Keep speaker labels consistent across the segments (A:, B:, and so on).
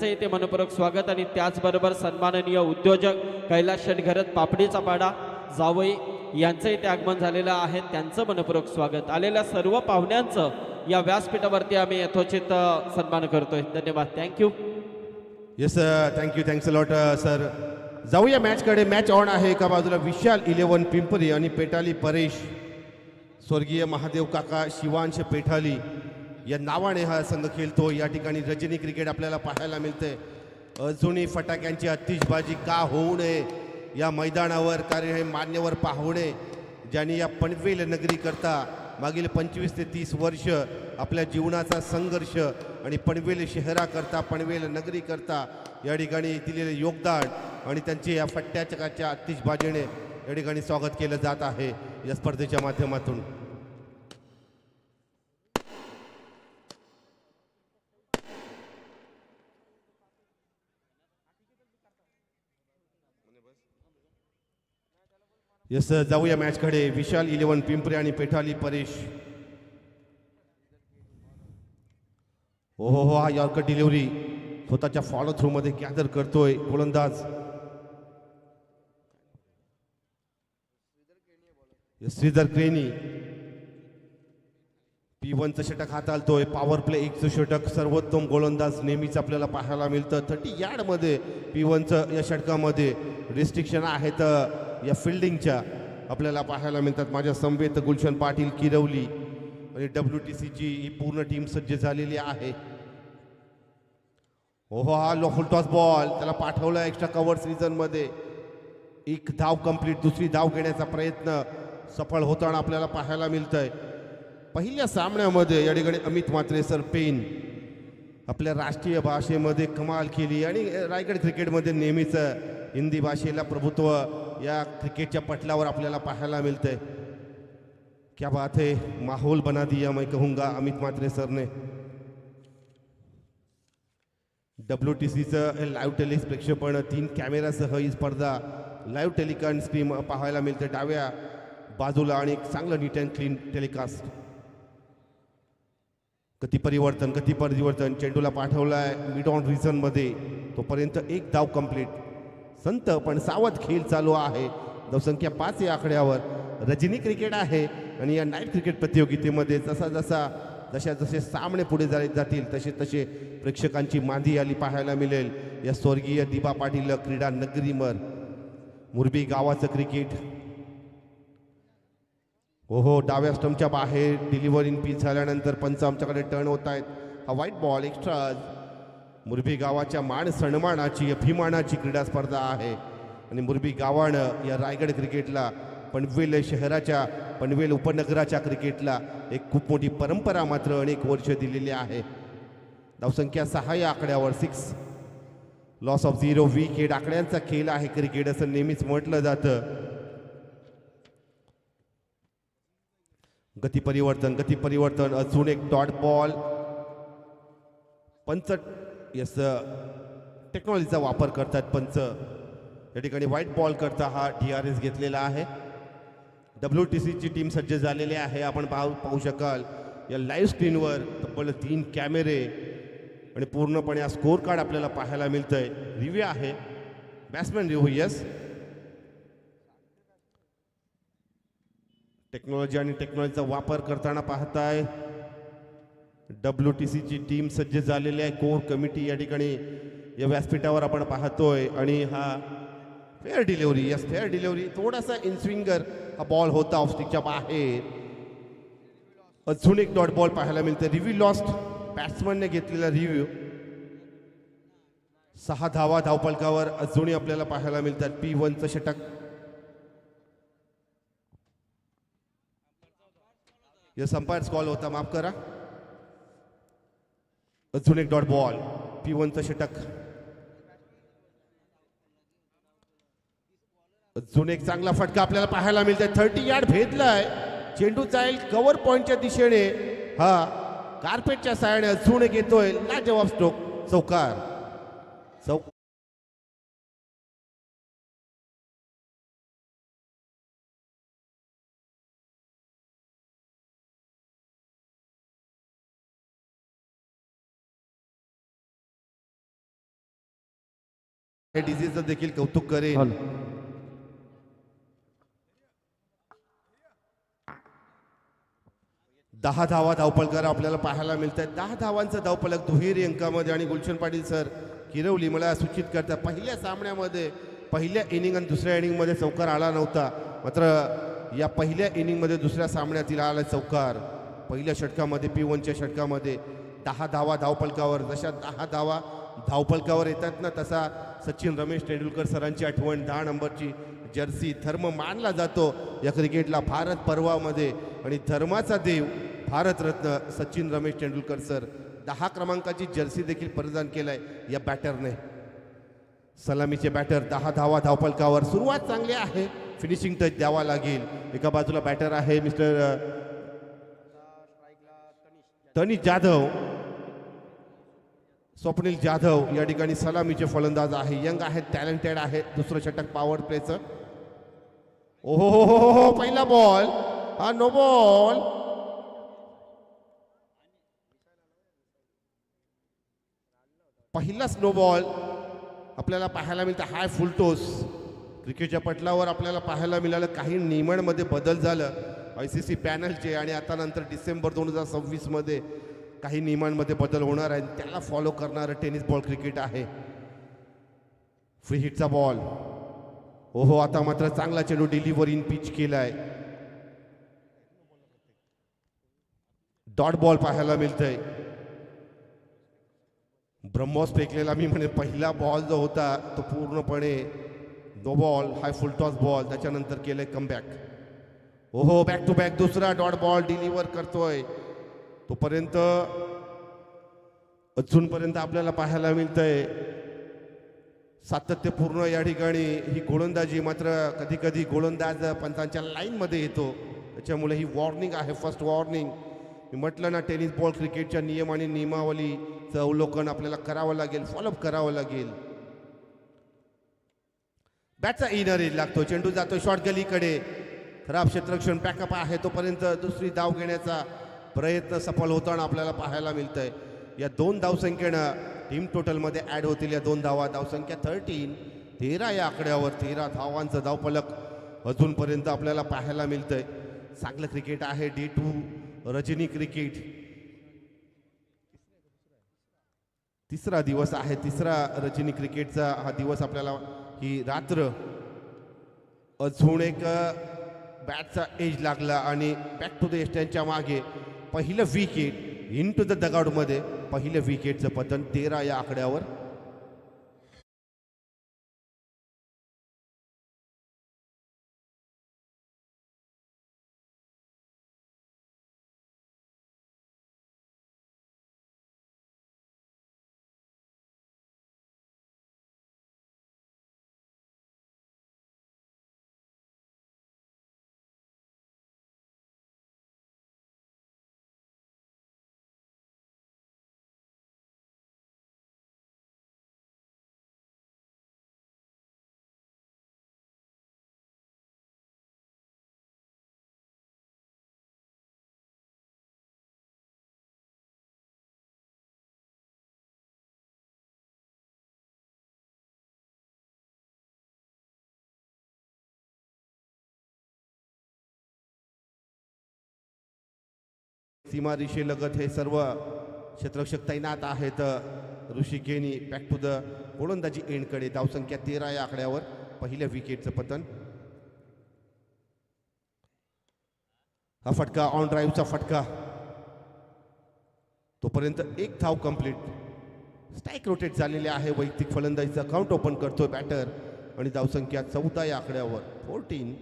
A: ते मनपूर्वक स्वागत आणि त्याचबरोबर सन्माननीय उद्योजक कैलास शेटघरत पापडीचा पाडा जावई यांचंही ते आगमन झालेलं आहे. त्यांचं मनपूर्वक स्वागत. आलेल्या सर्व पाहुण्यांचं या व्यासपीठावरती आम्ही यथोचित सन्मान करतोय. धन्यवाद. Thank you.
B: Yes thank you. Thanks a lot sir. जाऊया मॅचकडे. मॅच ऑन आहे. एका बाजूला विशाल 11 पिंपरी आणि पेटाली परेश, स्वर्गीय महादेव काका शिवांश पेठाली या नावाने हा संघ खेळतो. या ठिकाणी रजनी क्रिकेट आपल्याला पाहायला मिळते. अजूनही फटाक्यांची आतिषबाजी का होऊ नये या मैदानावर, कारण हे मान्यवर पाहुणे ज्यांनी या पनवेल नगरी करता मागील 25 ते 30 वर्ष आपल्या जीवनाचा संघर्ष आणि पनवेल शहराकरता, पनवेल नगरी करता या ठिकाणी दिलेले योगदान आणि त्यांचे या फट्ट्याच्या आतिषबाजीने या ठिकाणी स्वागत केलं जात आहे या स्पर्धेच्या माध्यमातून. यस जाऊया मॅचकडे. विशाल 11 पिंपरी आणि पेठाली परेश. हो हो हो, हा यॉर्कर डिलिव्हरी स्वतःच्या फॉलो थ्रू मध्ये गॅदर करतोय गोलंदाज श्रीधर क्रेनी. P1चं षटक हाताळतोय. पॉवर प्ले 1चं षटक. सर्वोत्तम गोलंदाज नेहमीच आपल्याला पाहायला मिळतं. 30 यार्डमध्ये P1चं या षटकामध्ये रिस्ट्रिक्शन आहेत या फिल्डिंगच्या आपल्याला पाहायला मिळतात. माझ्या समवेत गुलशन पाटील किरवली आणि WTCची ही पूर्ण टीम सज्ज झालेली आहे. हो हा लो फुल टॉस बॉल त्याला पाठवला एक्स्ट्रा कव्हर सीझनमध्ये. एक धाव कंप्लीट. दुसरी धाव घेण्याचा प्रयत्न सफळ होताना आपल्याला पाहायला मिळतंय. पहिल्या सामन्यामध्ये या ठिकाणी अमित म्हात्रे सर पेन आपल्या राष्ट्रीय भाषेमध्ये कमाल केली आणि रायगड क्रिकेटमध्ये नेहमीच हिंदी भाषेला प्रभुत्व या क्रिकेटच्या पटलावर आपल्याला पाहायला मिळतंय. क्या बात है, माहौल बना दिया मैं कहूँगा अमित म्हात्रे सरने. WTCचं लाईव्ह टेलिक्स प्रक्षेपण 3 कॅमेरासह ही स्पर्धा लाईव्ह टेलिकास्ट स्क्रीन पाहायला मिळते डाव्या बाजूला आणि एक चांगलं नीट अँड क्लीन टेलिकास्ट. गती परिवर्तन चेंडूला पाठवलाय मिड ऑन रिझनमध्ये. तोपर्यंत एक धाव कंप्लीट. संत पण सावध खेळ चालू आहे. धावसंख्या 5 या आकड्यावर. रजनी क्रिकेट आहे आणि या नाईट क्रिकेट प्रतियोगितेमध्ये जसे सामने पुढे जातील तसे प्रेक्षकांची मांदी आली पाहायला मिळेल या स्वर्गीय दिबा पाटील क्रीडा नगरीवर. मुरबी गावाचं क्रिकेट. हो डाव्या स्टंपच्या बाहेर डिलिव्हरिंग पीच झाल्यानंतर पंच आमच्याकडे टर्न होत आहेत. हा व्हाईट बॉल एक्स्ट्रा. मुरबी गावाच्या मान सन्मानाची अभिमानाची क्रीडा स्पर्धा आहे आणि मुरबी गावानं या रायगड क्रिकेटला, पनवेल शहराच्या, पनवेल उपनगराच्या क्रिकेटला एक खूप मोठी परंपरा मात्र अनेक वर्ष दिलेली आहे. धावसंख्या 6 या आकड्यावर. 6 लॉस ऑफ 0 विकेट. आकड्यांचा खेळ आहे क्रिकेट असं नेहमीच म्हटलं जातं. गती परिवर्तन अजून एक डॉट बॉल. पंच यस टेक्नॉलॉजीचा वापर करतात पंच. या ठिकाणी व्हाईट बॉल करता हा DRS घेतलेला आहे. WTCची टीम सज्ज झालेली आहे. आपण पाहू शकाल या लाईव्ह स्क्रीनवर तब्बल 3 कॅमेरे आणि पूर्णपणे हा स्कोर कार्ड आपल्याला पाहायला मिळतंय. रिव्ह्यू आहे. Batsman review. यस टेक्नॉलॉजीचा वापर करताना पाहताय. WTCची टीम सज्ज झालेली आहे. कोर कमिटी या ठिकाणी या व्यासपीठावर आपण पाहतोय आणि हा fair delivery. Yes fair delivery. थोडासा इनस्विंगर हा बॉल होता ऑफ स्टिकच्या बाहेर. अजून एक डॉट बॉल पाहायला मिळते. Review lost. बॅट्समनने घेतलेला रिव्ह्यू. 6 धावा धावपलकावर अजूनही आपल्याला पाहायला मिळतात. P1चं षटक. यस अंपायर्स कॉल होता, माफ करा. अजून एक डॉट बॉल. P1चं षटक. अजून एक चांगला फटका आपल्याला पाहायला मिळतोय. 30 यार्ड भेदलाय. चेंडू जाईल कव्हर पॉइंटच्या दिशेने. हा कार्पेटच्या साहाय्याने अजून एक येतोय लाजवाब स्ट्रोक. चौकार. डीजेचं देखील कौतुक करेन. 10 धावा धावपलकार आपल्याला पाहायला मिळत आहेत. 10 धावांचं धावपलक दुहेरी अंकामध्ये आणि गुलशन पाटील सर किरवली मला सूचित करतात पहिल्या सामन्यामध्ये पहिल्या इनिंग आणि दुसऱ्या इनिंगमध्ये चौकार आला नव्हता. मात्र या पहिल्या इनिंगमध्ये दुसऱ्या सामन्यातील आला चौकार. पहिल्या षटकामध्ये P1च्या षटकामध्ये 10 धावा धावपलकावर. जशा 10 धावा धावपलकावर येतात ना तसा सचिन रमेश तेंडुलकर सरांची आठवण 10 नंबरची जर्सी धर्म मानला जातो या क्रिकेटला भारत पर्वामध्ये. आणि धर्माचा देव भारतरत्न सचिन रमेश तेंडुलकर सर 10 क्रमांकाची जर्सी देखील परिधान केलाय या बॅटरने. सलामीचे बॅटर 10 धावा धावपलकावर. सुरुवात चांगली आहे. फिनिशिंग टच द्यावा लागेल. एका बाजूला बॅटर आहे मिस्टर तनिष जाधव. स्वप्नील जाधव या ठिकाणी सलामीचे फलंदाज आहे. यंग आहेत, टॅलेंटेड आहेत. दुसरं षटक पॉवर प्लेचं. ओहो पहिला बॉल हा नो बॉल. पहिला स्नो बॉल आपल्याला पाहायला मिळतं. हाय फुलटोस क्रिकेटच्या पटलावर आपल्याला पाहायला मिळालं. काही नियमांमध्ये बदल झालं ICC पॅनलचे आणि आता नंतर डिसेंबर 2026 मध्ये काही नियमांमध्ये बदल होणार आहे. त्याला फॉलो करणारं टेनिस बॉल क्रिकेट आहे. फ्री हिटचा बॉल. ओहो आता मात्र चांगला चेंडू डिलिव्हर इन पिच केलाय. डॉट बॉल पाहायला मिळतंय. ब्रह्मोस फेकलेला मी म्हणे पहिला बॉल जो होता तो पूर्णपणे नो बॉल. हाय फुल टॉस बॉल. त्याच्यानंतर केलंय कमबॅक. ओहो बॅक टू बॅक दुसरा डॉट बॉल डिलिव्हर करतोय. तोपर्यंत अजूनपर्यंत आपल्याला पाहायला मिळतंय सातत्यपूर्ण या ठिकाणी ही गोलंदाजी. मात्र कधी कधी गोलंदाज पंचांच्या लाईनमध्ये येतो त्याच्यामुळे ही वॉर्निंग आहे. First warning. मी म्हटलं ना टेनिस बॉल क्रिकेटच्या नियम आणि नियमावलीचं अवलोकन आपल्याला करावं लागेल, फॉलोअप करावं लागेल. बॅटचा इनर एज लागतो. चेंडू जातो शॉर्ट गलीकडे. खराब क्षेत्ररक्षण बॅकअप आहे. तोपर्यंत दुसरी धाव घेण्याचा प्रयत्न सफल होताना आपल्याला पाहायला मिळतंय. या 2 धावसंख्येनं टीम टोटलमध्ये ॲड होतील या 2 धावा. धावसंख्या 13 या आकड्यावर 13 धावांचं धावफलक अजूनपर्यंत आपल्याला पाहायला मिळतंय. चांगलं क्रिकेट आहे. Day 2 Rajani cricket. तिसरा दिवस आहे. तिसरा रजनी क्रिकेटचा हा दिवस. आपल्याला ही रात्र अजून एक बॅटचा एज लागला आणि बॅक टू द एस्टँडच्या मागे पहिलं विकेट इन टू द डगआउटमध्ये. पहिलं विकेटचं पतन 13 या आकड्यावर. सीमा रेषेलगत हे सर्व क्षेत्ररक्षक तैनात आहेत. ऋषी केनी बॅक टू द गोलंदाजी एंडकडे. धावसंख्या 13 या आकड्यावर. पहिल्या विकेटचं पतन. हा फटका ऑन ड्राईव्हचा फटका. तोपर्यंत 1 धाव कंप्लीट. स्ट्राईक रोटेट झालेले आहे. वैयक्तिक फलंदाजीचा अकाउंट ओपन करतोय बॅटर आणि धावसंख्या 14 या आकड्यावर. 14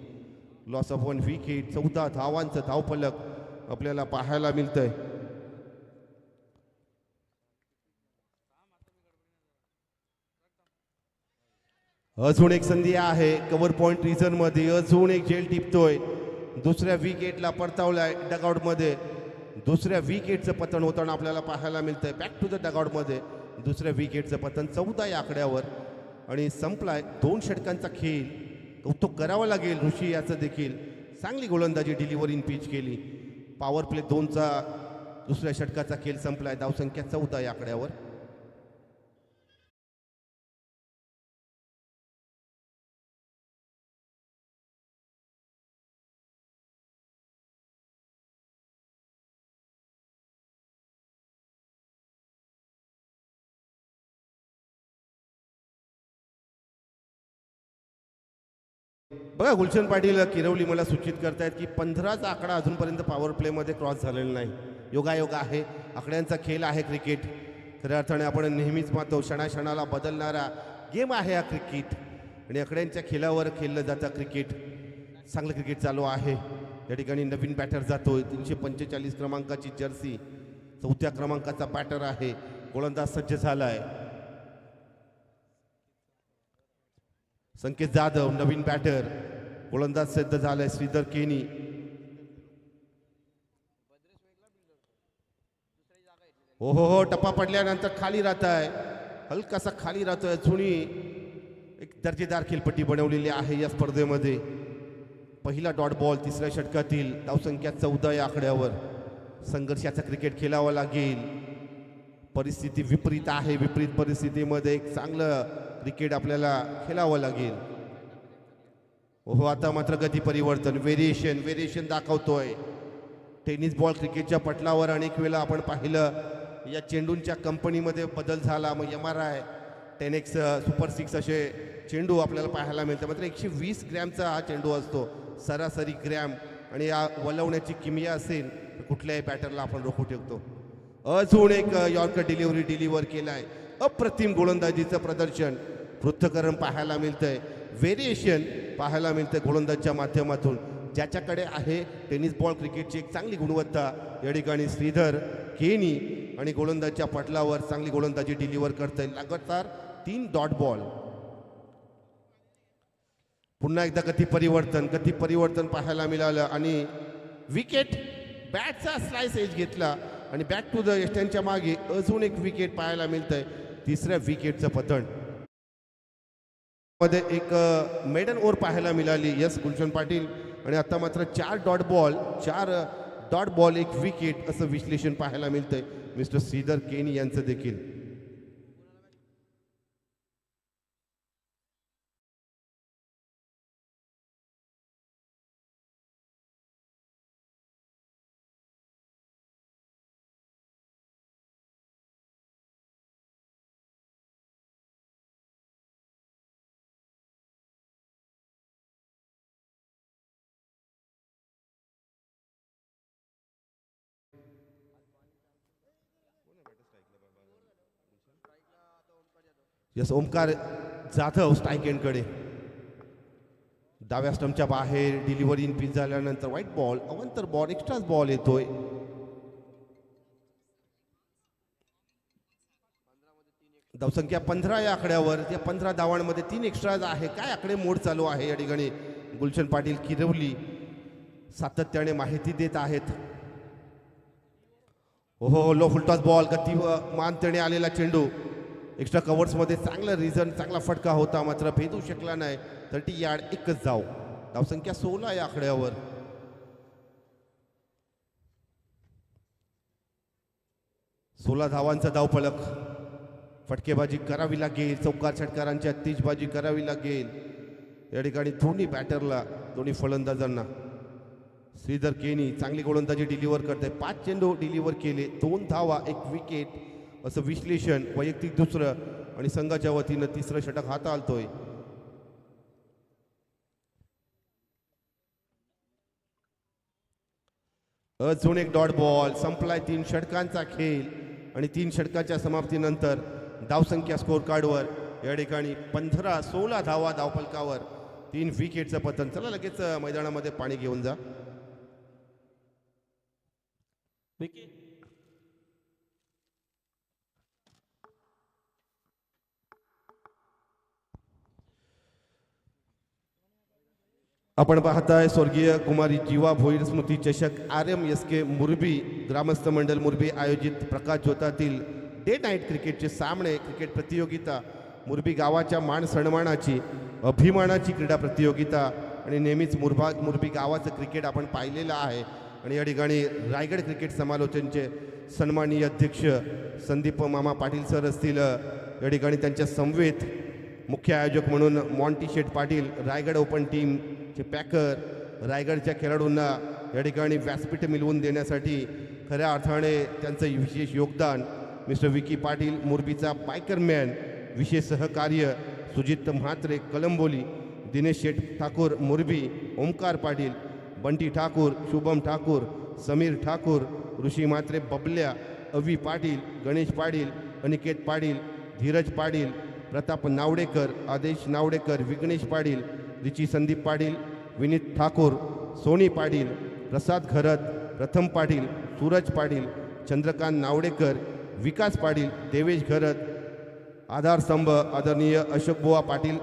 B: लॉस ऑफ 1 विकेट. 14 धावांचं धावफलक आपल्याला पाहायला मिळतंय. अजून एक संधी आहे कव्हर पॉइंट रिझन मध्ये. अजून एक झेल टिपतोय. दुसऱ्या विकेटला परतावलाय डगआउट मध्ये. दुसऱ्या विकेटचं पतन होताना आपल्याला पाहायला मिळतंय. बॅक टू द डगआउट मध्ये. दुसऱ्या विकेटचं पतन 14 या आकड्यावर आणि संपलाय. 2 षटकांचा खेळ. कौतुक करावं लागेल ऋषी याचं देखील. चांगली गोलंदाजी डिलिव्हर इन पिच केली. पॉवर प्ले 2चा दुसऱ्या षटकाचा खेळ संपलाय. धावसंख्या 14 या आकड्यावर. बघा गुलशन पाटील किरवली मला सूचित करतायत की 15चा आकडा अजूनपर्यंत पॉवर प्लेमध्ये क्रॉस झालेला नाही. योगायोग आहे, आकड्यांचा खेळ आहे क्रिकेट. खऱ्या अर्थाने आपण नेहमीच पाहतो क्षणाक्षणाला बदलणारा गेम आहे हा क्रिकेट आणि आकड्यांच्या खेळावर खेळलं जातं क्रिकेट. चांगलं क्रिकेट चालू आहे. या ठिकाणी नवीन बॅटर जातोय. 345 क्रमांकाची जर्सी, 4थ्या क्रमांकाचा बॅटर आहे. गोलंदाज सज्ज झाला आहे. संकेत जाधव नवीन बॅटर, गोलंदाज सिद्ध झालाय श्रीधर केनी. हो हो हो, टप्पा पडल्यानंतर खाली राहत आहे, हलकासा खाली राहतोय. जुनी एक दर्जेदार खेळपट्टी बनवलेली आहे या स्पर्धेमध्ये. पहिला डॉट बॉल तिसऱ्या षटकातील, धावसंख्या 14 या आकड्यावर. संघर्षाचा क्रिकेट खेळावा लागेल. परिस्थिती विपरीत आहे. विपरीत परिस्थितीमध्ये एक चांगलं क्रिकेट आपल्याला खेळावं लागेल. हो, आता मात्र गती परिवर्तन, व्हेरिएशन दाखवतोय. टेनिस बॉल क्रिकेटच्या पटलावर अनेक वेळा आपण पाहिलं या चेंडूंच्या कंपनीमध्ये बदल झाला. मग MRI 10X सुपर 6 असे चेंडू आपल्याला पाहायला मिळतं. मात्र 120 ग्रॅमचा हा चेंडू असतो सरासरी ग्रॅम. आणि या वलवण्याची किमया असेल तर कुठल्याही बॅटरला आपण रोखू ठेवतो. अजून एक यॉर्कर डिलिव्हर केलाय. अप्रतिम गोलंदाजीचं प्रदर्शन, पृथक्करण पाहायला मिळतंय. व्हेरिएशन पाहायला मिळतंय गोलंदाजच्या माध्यमातून. ज्याच्याकडे आहे टेनिस बॉल क्रिकेटची एक चांगली गुणवत्ता या ठिकाणी श्रीधर केनी आणि गोलंदाजच्या पटलावर चांगली गोलंदाजी डिलिव्हर करता येईल. लगातार 3 डॉट बॉल. पुन्हा एकदा गती परिवर्तन पाहायला मिळालं आणि विकेट. बॅटचा स्लाइस एज घेतला आणि बॅक टू द यष्ट्यांच्या मागे अजून एक विकेट पाहायला मिळतंय. तिसऱ्या विकेटचं पतन मध्ये एक मेडन ओव्हर पाहायला मिळाली यस गुलशन पाटील. आणि आता मात्र 4 डॉट बॉल 1 विकेट असं विश्लेषण पाहायला मिळतंय मिस्टर श्रीधर केनी यांचं देखील. यस ओमकार जाधव स्ट्राईक एंडकडे. डाव्या स्टंपच्या बाहेर डिलिव्हरी इन पिच झाल्यानंतर व्हाईट बॉल, अवंतर बॉल, एक्स्ट्राच बॉल येतोय. धावसंख्या 15 या आकड्यावर. त्या 15 धावांमध्ये 3 एक्स्ट्राज आहे. काय आकडे मोड चालू आहे या ठिकाणी गुलशन पाटील किरवली सातत्याने माहिती देत आहेत. हो लो फुलटॉस बॉल, गती मानतेने आलेला चेंडू. एक्स्ट्रा कव्हर्समध्ये चांगलं रिझन, चांगला फटका होता मात्र भेदू शकला नाही. 30 यार्ड, एकच धाव. धावसंख्या 16 या आकड्यावर. सोळा धावांचा धावफलक. फटकेबाजी करावी लागेल, चौकार षटकारांची अत्तेजबाजी करावी लागेल या ठिकाणी दोन्ही बॅटरला, दोन्ही फलंदाजांना. श्रीधर केनी चांगली गोलंदाजी डिलिव्हर करते. 5 चेंडू डिलिव्हर केले, 2 धावा, 1 विकेट असं विश्लेषण. वैयक्तिक दुसरं आणि संघाच्या वतीनं तिसरं षटक हाताळतोय. अजून एक डॉट बॉल. संपलाय 3 षटकांचा खेळ आणि 3 षटकाच्या समाप्तीनंतर धावसंख्या स्कोर कार्डवर या ठिकाणी 15-16 धावा धावफलकावर, 3 विकेटचं पतन. चला लगेच मैदानामध्ये पाणी घेऊन जा. आपण पाहताय स्वर्गीय कुमारी जीवा भोईर स्मृती चषक RMSK मुरबी ग्रामस्थ मंडल मुरबी आयोजित प्रकाश ज्योतातील डे नाईट क्रिकेटचे सामने. क्रिकेट प्रतियोगिता, मुरबी गावाच्या मान सन्मानाची, अभिमानाची क्रीडा प्रतियोगिता आणि नेहमीच मुरबी गावाचं क्रिकेट आपण पाहिलेलं आहे. आणि या ठिकाणी रायगड क्रिकेट समालोचनचे सन्माननीय अध्यक्ष संदीप मामा पाटील सर असतील. या ठिकाणी त्यांच्या समवेत मुख्य आयोजक म्हणून मॉन्टी शेठ पाटील, रायगड ओपन टीमचे पॅकर, रायगडच्या खेळाडूंना या ठिकाणी व्यासपीठ मिळवून देण्यासाठी खऱ्या अर्थाने त्यांचं विशेष योगदान. मिस्टर विकी पाटील मुरबीचा बायकरमॅन, विशेष सहकार्य सुजित म्हात्रे कलंबोली, दिनेश शेठ ठाकूर मोरबी, ओमकार पाटील, बंटी ठाकूर, शुभम ठाकूर, समीर ठाकूर, ऋषी म्हात्रे, बबल्या, अवी पाटील, गणेश पाटील, अनिकेत पाटील, धीरज पाटील, प्रताप नावडेकर, आदेश नावडेकर, विघ्नेश पाटील, रिची संदीप पाटील, विनीत ठाकूर, सोनी पाटील, प्रसाद घरत, प्रथम पाटील, सूरज पाटील, चंद्रकांत नावडेकर, विकास पाटील, देवेश घरत, आधारस्तंभ आदरणीय अशोकबुवा पाटील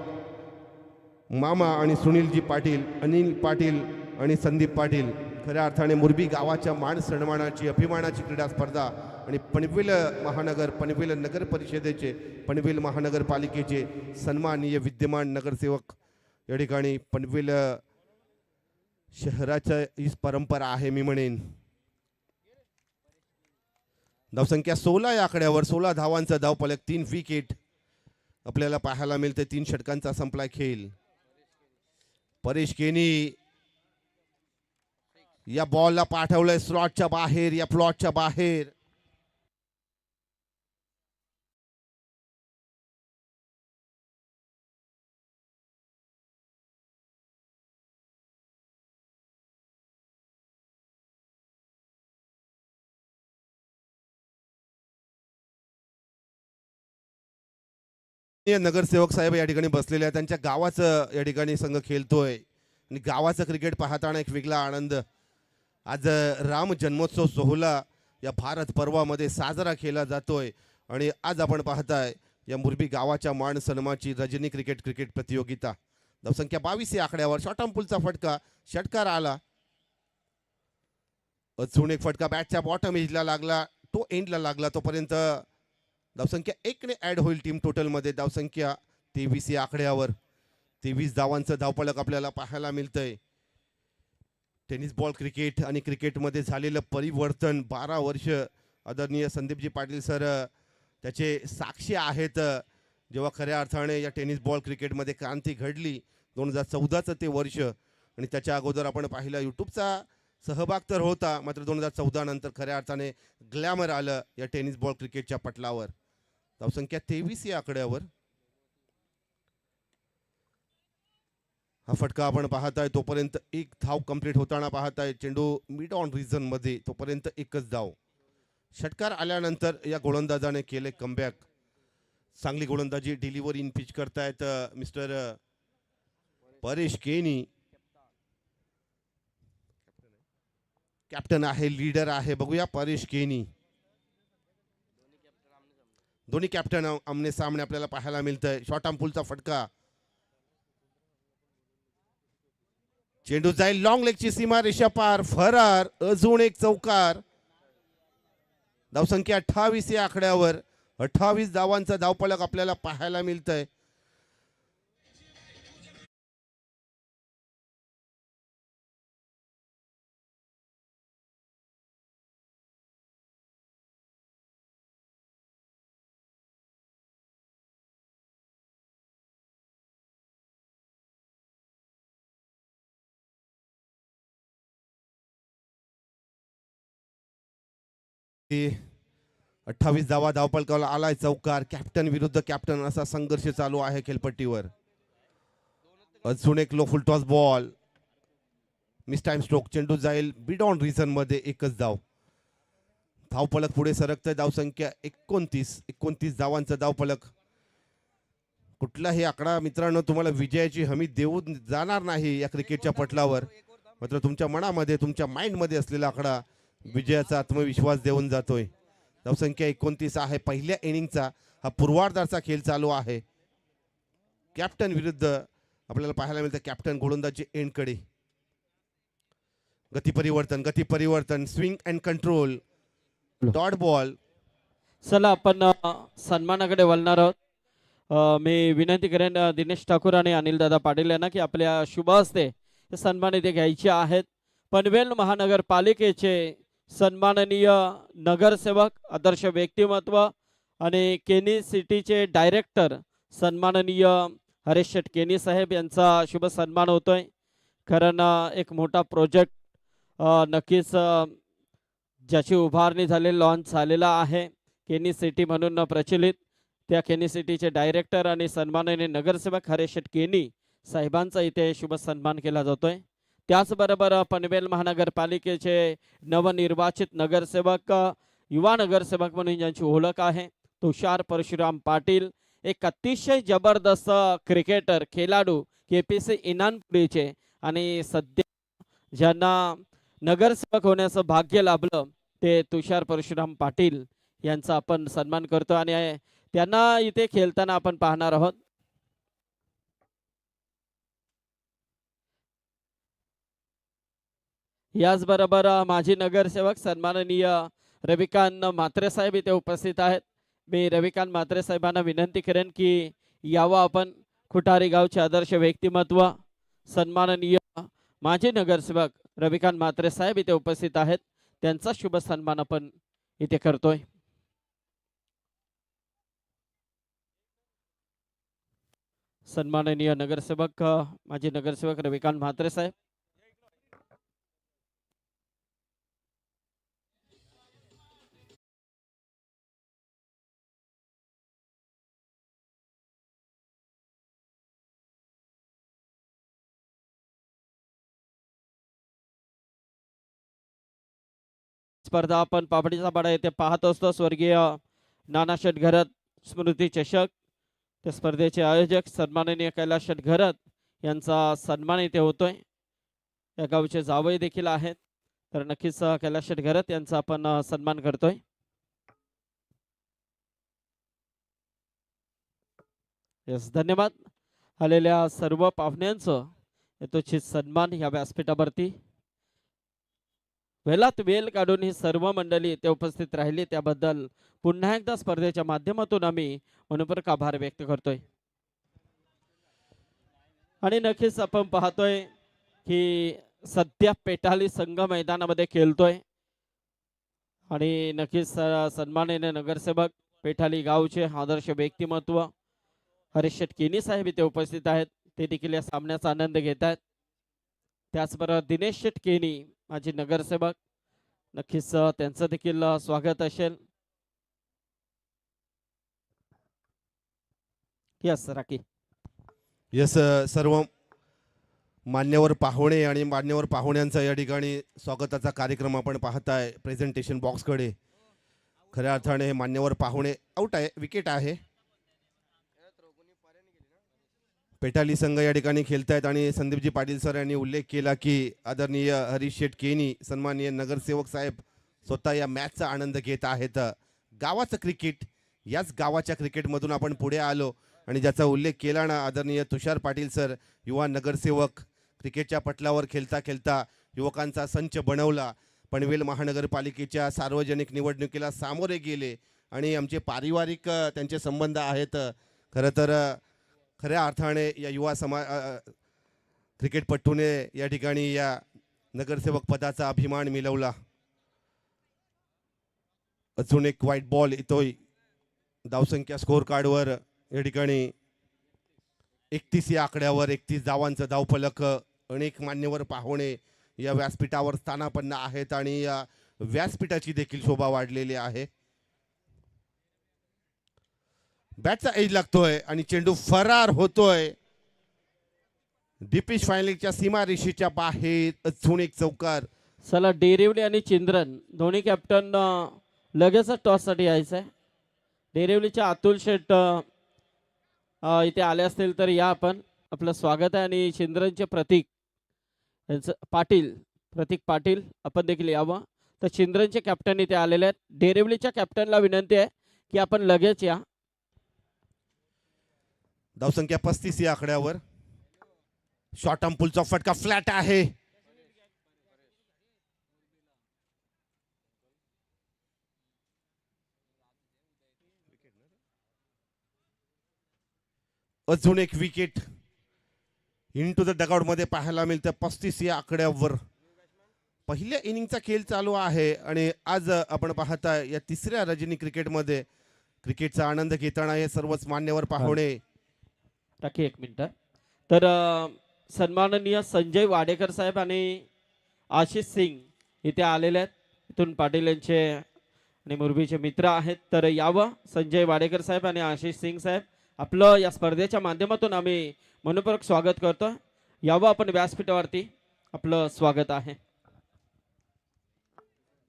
B: मामा आणि सुनीलजी पाटील, अनिल पाटील आणि संदीप पाटील. खऱ्या अर्थाने मोरबी गावाच्या मान सन्मानाची अभिमानाची क्रीडा स्पर्धा आणि पनवेल महानगर, पनवेल नगर परिषदेचे, पनवेल महानगरपालिकेचे सन्माननीय विद्यमान नगरसेवक या ठिकाणी पनवेल शहराच्या ही परंपरा आहे मी म्हणेन. धावसंख्या 16 या आकड्यावर 16 धावांचा धावफलक, 3 विकेट आपल्याला पाहायला मिळते. 3 षटकांचा संपलाय खेळ. परेश केनी या बॉलला पाठवलंय स्लॉटच्या बाहेर, या प्लॉटच्या बाहेर. नगरसेवक साहेब या ठिकाणी बसलेले आहेत. त्यांच्या गावाचं या ठिकाणी संघ खेळतोय आणि गावाचं क्रिकेट पाहताना एक वेगळा आनंद. आज राम जन्मोत्सव सोहळा या भारत पर्वामध्ये साजरा केला जातोय आणि आज आपण पाहताय या मोरबी गावाच्या मान सन्मानाची रजनी क्रिकेट प्रतियोगिता. धावसंख्या 22 या आकड्यावर शॉर्ट आर्म पुलचा फटका, षटकार आला. अजून एक फटका बॅटच्या बॉटम एजला लागला, तो एंडला लागला. तोपर्यंत धावसंख्या 1 ने ऍड होईल टीम टोटलमध्ये. धावसंख्या 23 या आकड्यावर 23 धावांचं धावफलक आपल्याला पाहायला मिळतंय. टेनिस बॉल क्रिकेट आणि क्रिकेटमध्ये झालेलं परिवर्तन 12 वर्ष आदरणीय संदीपजी पाटील सर त्याचे साक्षी आहेत. जेव्हा खऱ्या अर्थाने या टेनिस बॉल क्रिकेटमध्ये क्रांती घडली 2014चं ते वर्ष आणि त्याच्या अगोदर आपण पाहिलं यूट्यूबचा सहभाग तर होता, मात्र 2014 नंतर खऱ्या अर्थाने ग्लॅमर आलं या टेनिस बॉल क्रिकेटच्या पटलावर. धावसंख्या 23 या आकड्यावर हा फटका आपण पाहताय. तोपर्यंत 1 धाव कंप्लीट होताना पाहताय. चेंडू मिड ऑन रिझन मध्ये, तोपर्यंत 1च धाव. षटकार आल्यानंतर या गोलंदाजाने केले कमबॅक. चांगली गोलंदाजी, डिलिव्हरी इन पिच करतायत मिस्टर परेश केनी. कॅप्टन आहे, लीडर आहे. बघूया परेश केनी. दोन्ही कॅप्टन आमने सामने आपल्याला पाहायला मिळतंय. शॉर्ट आर्म पुलचा फटका, चेंडू जाईल लॉंग लेगची सीमा रेषा पार, फरार. अजून एक चौकार. धावसंख्या 28 या आकड्यावर 28 धावांचा धावफलक आपल्याला पाहायला मिळतंय. ते 28 धावा धावफलकाला आलाय चौकार. कॅप्टन विरुद्ध कॅप्टन असा संघर्ष चालू आहे खेळपट्टीवर. अजून एक लो फुल toss ball, miss time stroke. चेंडू जाईल बिड ऑन रिझन मध्ये, 1च धाव. धावफलक पुढे सरकतंय. धावसंख्या 29 धावांचा धावफलक. कुठलाही आकडा मित्रांनो तुम्हाला विजयाची हमी देऊन जाणार नाही या क्रिकेटच्या पटलावर, मात्र तुमच्या मनामध्ये, तुमच्या माइंड मध्ये असलेला आकडा विजयाचा आत्मविश्वास देऊन जातोय. धावसंख्या 29 आहे. पहिल्या इनिंगचा हा पूर्वार्धाचा खेळ चालू आहे. कॅप्टन विरुद्ध आपल्याला पाहायला मिळतं कॅप्टन गोलंदाजी एंडकडे. गती परिवर्तन, swing and control, dot ball.
A: चला आपण सन्मानाकडे वळणार आहोत. मी विनंती करेन दिनेश ठाकूर आणि अनिल दादा पाटील यांना की आपल्या शुभ हस्ते हे सन्मान इथे घ्यायचे आहेत. पनवेल महानगरपालिकेचे सन्माननीय नगरसेवक, आदर्श व्यक्तिमत्व आणि केनी सिटीचे डायरेक्टर सन्माननीय हरीश शेठ केनी साहेब यांचा शुभ सन्मान होतोय. कारण एक मोठा प्रोजेक्ट नक्कीच ज्याची उभारणी झाली, लॉन्च झालेला आहे केनी सिटी म्हणून प्रचलित. त्या केनी सिटीचे डायरेक्टर आणि सन्माननीय नगरसेवक हरीश शेठ केनी साहेबांचा इथे शुभ सन्मान केला जातोय. त्याचबरोबर पनवेल महानगरपालिकेचे नवनिर्वाचित नगरसेवक, युवा नगरसेवक म्हणून ज्यांची ओळख आहे, तुषार परशुराम पाटील, एक अतिशय जबरदस्त क्रिकेटर, खेळाडू, KPC इनामपुरीचे, आणि सध्या ज्यांना नगरसेवक होण्याचं भाग्य लाभलं ते तुषार परशुराम पाटील यांचा आपण सन्मान करतो आणि त्यांना इथे खेळताना आपण पाहणार आहोत. याचबरोबर माजी नगरसेवक सन्माननीय रविकांत म्हात्रे साहेब इथे उपस्थित आहेत. मी रविकांत म्हात्रे साहेबांना विनंती करेन की यावं आपण. खुटारी गावचे आदर्श व्यक्तिमत्व सन्माननीय माजी नगरसेवक रविकांत म्हात्रे साहेब इथे उपस्थित आहेत. त्यांचा शुभ सन्मान आपण इथे करतोय. सन्माननीय नगरसेवक, माजी नगरसेवक रविकांत म्हात्रे साहेब. स्पर्धा आपण पापडीचा पाडा येथे पाहत असतो. स्वर्गीय नानाशेठ घरत स्मृती चषक, त्या स्पर्धेचे आयोजक सन्माननीय कैलास शेठ घरत यांचा सन्मान इथे होतोय. या गावचे जावई देखील आहेत, तर नक्कीच कैलास शेठ घरत यांचा आपण सन्मान करतोय. यस, धन्यवाद. आलेल्या सर्व पाहुण्यांचं यथोचित सन्मान या व्यासपीठावरती वेळात वेळ काढून ही सर्व मंडळी इथे उपस्थित राहिली त्याबद्दल पुन्हा एकदा स्पर्धेच्या माध्यमातून आम्ही मनपूर्वक आभार व्यक्त करतोय. आणि नक्कीच आपण पाहतोय की सध्या पेटाली संघ मैदानामध्ये खेळतोय आणि नक्कीच सन्माननीय नगरसेवक, पेठाली गावचे आदर्श व्यक्तिमत्व हरीश शेठ केनी साहेब इथे उपस्थित आहेत. ते देखील या सामन्याचा आनंद घेत आहेत. त्याचबरोबर दिनेश शेठ केनी माजी नगरसेवक, नक्कीच त्यांचं देखील स्वागत असेल. यस राखी.
B: यस, सर्व मान्यवर पाहुणे आणि मान्यवर पाहुण्यांचा या ठिकाणी स्वागताचा कार्यक्रम आपण पाहताय प्रेझेंटेशन बॉक्सकडे. खऱ्या अर्थाने हे मान्यवर पाहुणे आउट आहे, विकेट आहे. पेटाली संघ या ठिकाणी खेळतायत आणि संदीपजी पाटील सर यांनी उल्लेख केला की आदरणीय हरीश शेठ केनी सन्माननीय नगरसेवक साहेब स्वतः या मॅचचा आनंद घेत आहेत. गावाचं क्रिकेट, याच गावाच्या क्रिकेटमधून आपण पुढे आलो आणि ज्याचा उल्लेख केला ना आदरणीय तुषार पाटील सर, युवा नगरसेवक, क्रिकेटच्या पटलावर खेळता खेळता युवकांचा संच बनवला, पनवेल महानगरपालिकेच्या सार्वजनिक निवडणुकीला सामोरे गेले आणि आमचे पारिवारिक त्यांचे संबंध आहेत. खरं तर खऱ्या अर्थाने या युवा क्रिकेटपटूने या ठिकाणी या नगरसेवक पदाचा अभिमान मिळवला. अजून एक व्हाईट बॉल येतोय. धावसंख्या स्कोर कार्डवर या ठिकाणी 31 या आकड्यावर 31 धावांचं धावफलक. अनेक मान्यवर पाहुणे या व्यासपीठावर स्थानापन्न आहेत आणि या व्यासपीठाची देखील शोभा वाढलेली आहे. बॅटचा एज लागतोय आणि चेंडू फरार होतोय. डीपिश फायनलच्या सीमारेषेच्या बाहेर. अजून एक चौकार.
A: चला, डेरिवली आणि चिंद्रन दोन्ही कॅप्टन लगेच टॉस साठी यायचंय. डेरिवलीच्या अतुल शेठ इथे आले असतील तर या आपण. आपलं स्वागत आहे. आणि चिंद्रनचे प्रतीक पाटील, प्रतीक पाटील आपण देखील यावं. तर चिंद्रनचे कॅप्टन इथे आलेले आहेत. डेरिवलीच्या कॅप्टनला विनंती आहे की आपण लगेच या.
B: धावसंख्या 35 या आकड्यावर. शॉर्ट आर्म पुलचा फटका फ्लॅट आहे. अजून एक विकेट इनटू द डगआउट मध्ये पाहायला मिळतं. 35 या आकड्यावर पहिल्या इनिंगचा खेळ चालू आहे आणि आज आपण पाहताय या तिसऱ्या रजनी क्रिकेटमध्ये क्रिकेटचा आनंद घेताना हे सर्वच मान्यवर पाहुणे.
A: टाकी एक मिनिट. तर सन्माननीय संजय वाडेकर साहेब आणि आशिष सिंग इथे आलेले आहेत. इथून पाटील यांचे आणि मुरबीचे मित्र आहेत. तर यावं संजय वाडेकर साहेब आणि आशिष सिंग साहेब आपलं या स्पर्धेच्या माध्यमातून आम्ही मनपूर्वक स्वागत करतो. यावं आपण व्यासपीठावरती, आपलं स्वागत आहे.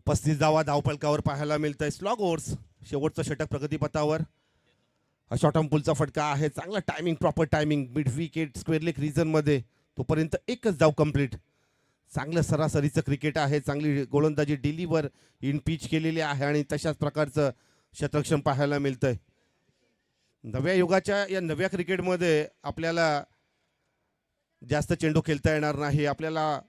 B: 35 धावा धावफलकावर पाहायला मिळतंय. स्लॉग ओव्हर्स शेवटचं षटक प्रगतीपथावर. हा शॉर्ट ऑन पुलचा फटका आहे. चांगला timing, proper timing mid wicket square leg region मध्ये तोपर्यंत एकच धाव कंप्लीट. चांगलं सरासरीचं क्रिकेट आहे. चांगली गोलंदाजी डिलिव्हर इन पिच केलेली आहे आणि तशाच प्रकारचं शतरक्षण पाहायला मिळतंय. नव्या युगाच्या या नव्या क्रिकेटमध्ये आपल्याला जास्त चेंडू खेळता येणार नाही. आपल्याला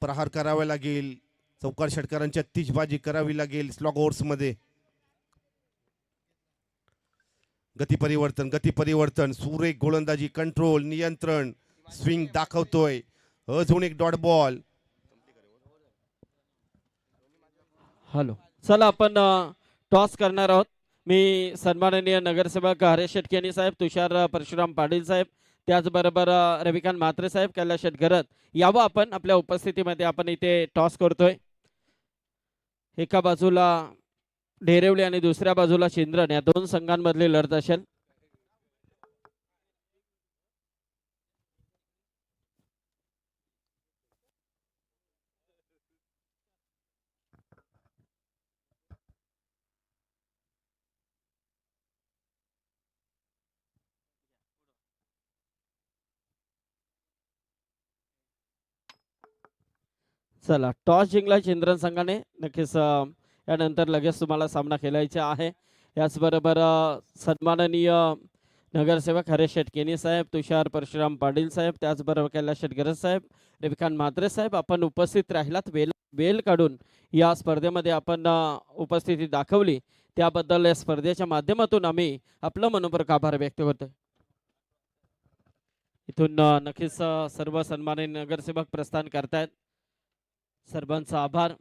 B: प्रहार करावे लागेल, चौकार षटकारांच्या तिजबाजी करावी लागेल. स्लॉग ओव्हर्समध्ये गती परिवर्तन सुरेख गोलंदाजी, कंट्रोल, नियंत्रण, स्विंग दाखवतोय. अजून एक डॉट बॉल.
A: हॅलो, चला आपण टॉस करणार आहोत. मी सन्माननीय नगरसेवक हरेश शेटकेनी साहेब, तुषार परशुराम पाटील साहेब, त्याचबरोबर रविकांत म्हात्रे साहेब, कैलास शेट घरत यावं आपण आपल्या उपस्थितीमध्ये आपण इथे टॉस करतोय. एका बाजूला डेरेवली आणि दुसऱ्या बाजूला चिंद्रन या दोन संघांमधली लढत असेल. चला, टॉस जिंकला चिंद्रन संघाने. नक्कीच यानंतर लगेच तुम्हाला सामना खेळायचा आहे. याचबरोबर सन्माननीय नगरसेवक हरेश शेटकेनी साहेब, तुषार परशुराम पाटील साहेब, त्याचबरोबर कैलास शेट घरत साहेब, रविकांत म्हात्रे साहेब, आपण उपस्थित राहिलात. वेळ काढून या स्पर्धेमध्ये आपण उपस्थिती दाखवली त्याबद्दल या स्पर्धेच्या माध्यमातून आम्ही आपलं मनपूर्वक आभार व्यक्त करतोय. इथून नक्कीच सर्व सन्माननीय नगरसेवक प्रस्थान करतायत. सर्वांचा आभार.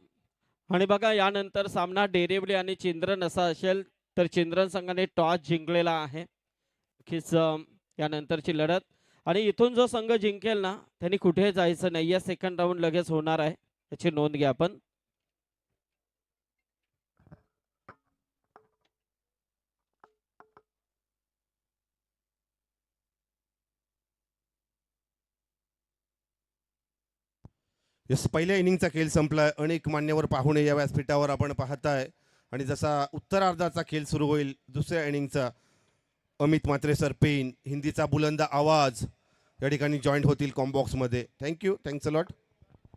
A: आणि बघा, यानंतर सामना डेरेवली आणि चिंद्रन असा असेल तर चिंद्रन संघाने टॉस जिंकलेला आहे. नक्कीच यानंतरची लढत आणि इथून जो संघ जिंकेल ना त्यांनी कुठे जायचं नाही. या सेकंड राऊंड लगेच होणार आहे, याची नोंद घ्या आपण.
B: यस, पहिल्या इनिंगचा खेळ संपलाय. अनेक मान्यवर पाहुणे या व्यासपीठावर आपण पाहताय आणि जसा उत्तरार्धाचा खेळ सुरू होईल दुसऱ्या इनिंगचा अमित म्हात्रे सर पेन, हिंदीचा बुलंद आवाज या ठिकाणी जॉईंट होतील कॉम्बॉक्समध्ये. Thank you, thanks a lot.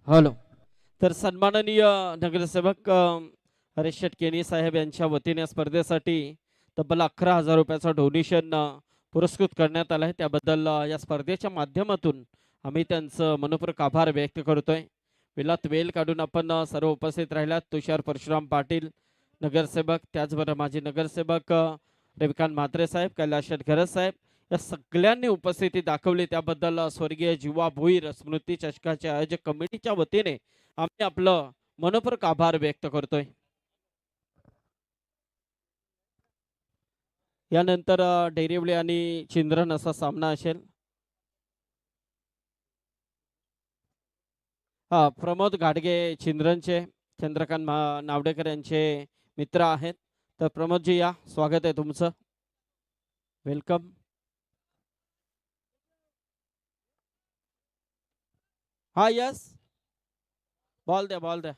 A: Hello, तर सन्माननीय नगरसेवक हरेश शेटकेनी साहेब यांच्या वतीने या स्पर्धेसाठी तब्बल 11,000 रुपयाचा डोनेशन पुरस्कृत करण्यात आलं आहे. त्याबद्दल या स्पर्धेच्या माध्यमातून आम्ही त्यांचं मनपूर्वक आभार व्यक्त करतोय. वेळात वेळ काढून आपण सर्व उपस्थित राहिलात. तुषार परशुराम पाटील नगरसेवक, त्याचबरोबर माजी नगरसेवक रविकांत म्हात्रे साहेब, कैलास शेट घरत साहेब या सगळ्यांनी उपस्थिती दाखवली. त्याबद्दल स्वर्गीय जीवा भोईर स्मृती चषकाच्या आयोजक कमिटीच्या वतीने आम्ही आपलं मनपूर्वक आभार व्यक्त करतोय. यानंतर डेरिवली आणि चिंद्रन असा सामना असेल. हा, प्रमोद घाडगे चिंद्रनचे, चंद्रकांत नावडेकर यांचे मित्र आहेत. तर प्रमोदजी या, स्वागत आहे तुमचं, वेलकम. हा यस, बॉल द्या, बॉल द्या.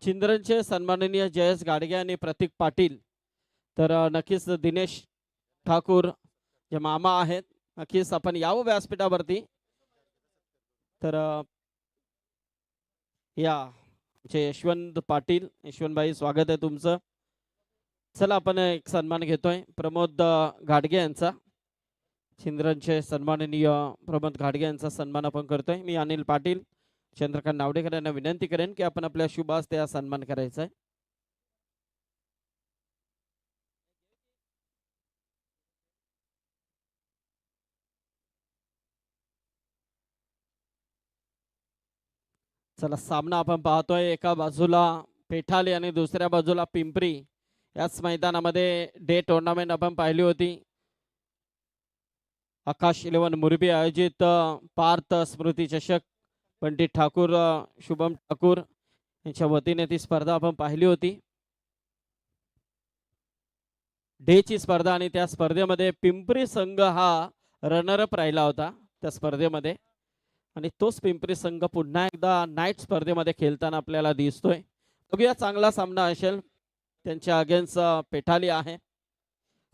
A: चिंद्रनचे सन्माननीय जयेश गाडगे आणि प्रतीक पाटील, तर नक्कीच दिनेश ठाकूर जे मामा आहेत, नक्कीच आपण यावं व्यासपीठावरती. तर या आमचे यशवंत पाटील, यशवंतभाई स्वागत आहे तुमचं. चला, आपण एक सन्मान घेतोय प्रमोद घाडगे यांचा. चिंद्रनचे सन्माननीय प्रमोद घाडगे यांचा सन्मान आपण करतोय. मी अनिल पाटील, चंद्रकांत नावडेकर यांना विनंती करेन की आपण आपल्या शुभ हस्ते हा सन्मान करायचा आहे. चला सामना आपण पाहतोय, एका बाजूला पेठाली आणि दुसऱ्या बाजूला पिंपरी. याच मैदानामध्ये डे टुर्नामेंट आपण पाहिली होती. आकाश 11 मुरबी आयोजित पार्थ स्मृती चषक पंडित ठाकूर शुभम ठाकूर यांच्या वतीने ती स्पर्धा आपण पाहिली होती. डे ची स्पर्धा आणि त्या स्पर्धेमध्ये पिंपरी संघ हा रनरअप राहिला होता त्या स्पर्धेमध्ये, आणि तोच पिंपरी संघ पुन्हा एकदा नाईट स्पर्धेमध्ये खेळताना आपल्याला दिसतोय. बघूया, चांगला सामना असेल. त्यांच्या अगेन्स्ट पेठाली आहे.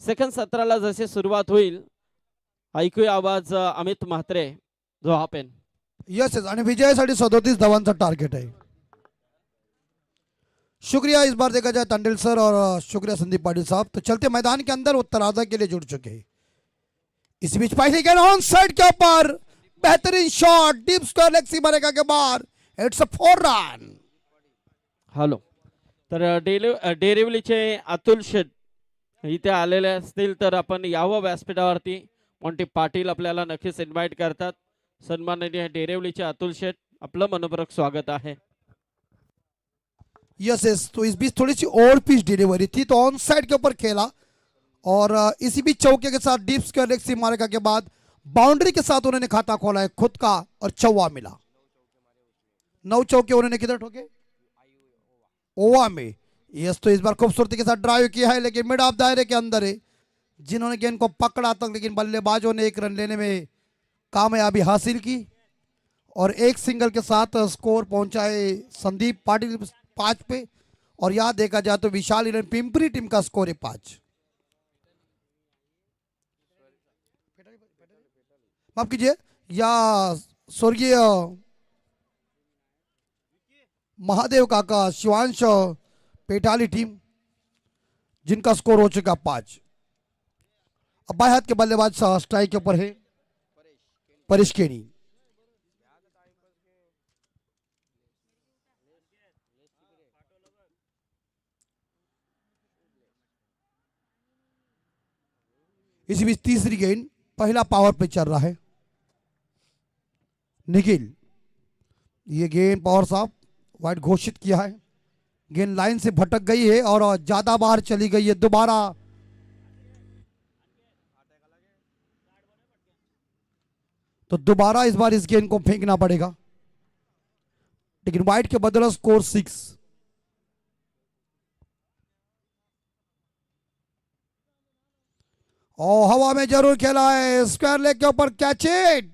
A: सेकंड सत्राला जशी सुरुवात होईल, ऐकूया आवाज अमित म्हात्रे जो हापेन.
C: यस यस, आणि विजयासाठी 37 धावांचा टार्गेट है. शुक्रिया इस बार देखा जाए तंडेल सर और शुक्रिया संदीप पाटिल साहब. तो चलते मैदान के अंदर उत्तरार्ध के लिए जुड़ चुके हैं. इस बीच पहले गेंद ऑन साइड के ऊपर, बेहतरीन शॉट डीप स्क्वायर लेग सीमा के बाहर. It's a 4 run.
A: हॅलो, तर डेरिवलीचे अतुल शेठ इथे आलेले असतील तर आपण यावं व्यासपीठावरती. मोंटी पाटील आपल्याला नक्कीच इन्व्हाइट करतात. सन्माननीय डेरिवलीचे अतुल शेठ, आपलं मनपूर्वक स्वागत आहे.
C: यस यस, तो इस बीच थोड़ी सी और पिच डिलीवरी थी, तो ऑन साइड के ऊपर खेला और इसी बीच चौके के साथ डीप स्क्वायर लेग सीमा के बाद बाउंड्री के साथ उन्होंने खाता खोला है खुद का और चौवा मिला. 9 चौके उन्होंने किधर ठोके? ओवा में. यस, तो इस बार खूबसूरती के साथ ड्राइव किया है, लेकिन मिड ऑफ दायरे के अंदर है. जिन्होंने गेंद को पकड़ा तक, लेकिन बल्लेबाजों ने 1 रन लेने में कामयाबी हासिल की और एक सिंगल के साथ स्कोर पहुंचाए संदीप पाटिल 5 पे. और यहां देखा जाए तो विशाल इलेवन पिंपरी टीम का स्कोर है 5. माफ कीजिए, या स्वर्गीय महादेव काका शिवांश पेटाली टीम, जिनका स्कोर हो चुका 5. अब बाएं हाथ के बल्लेबाज स्ट्राइक के ऊपर है परेश केनी. इसी बीच तीसरी गेंद, पहला पावर पे चल रहा है निखिल. ये गेंद पावर साहब वाइड घोषित किया है. गेंद लाइन से भटक गई है और ज्यादा बाहर चली गई है. दोबारा तो दोबारा इस बार इस गेंद को फेंकना पड़ेगा, लेकिन वाइड के बदले स्कोर 6. और हवा में जरूर खेला है, स्क्वायर लेग के ऊपर catch it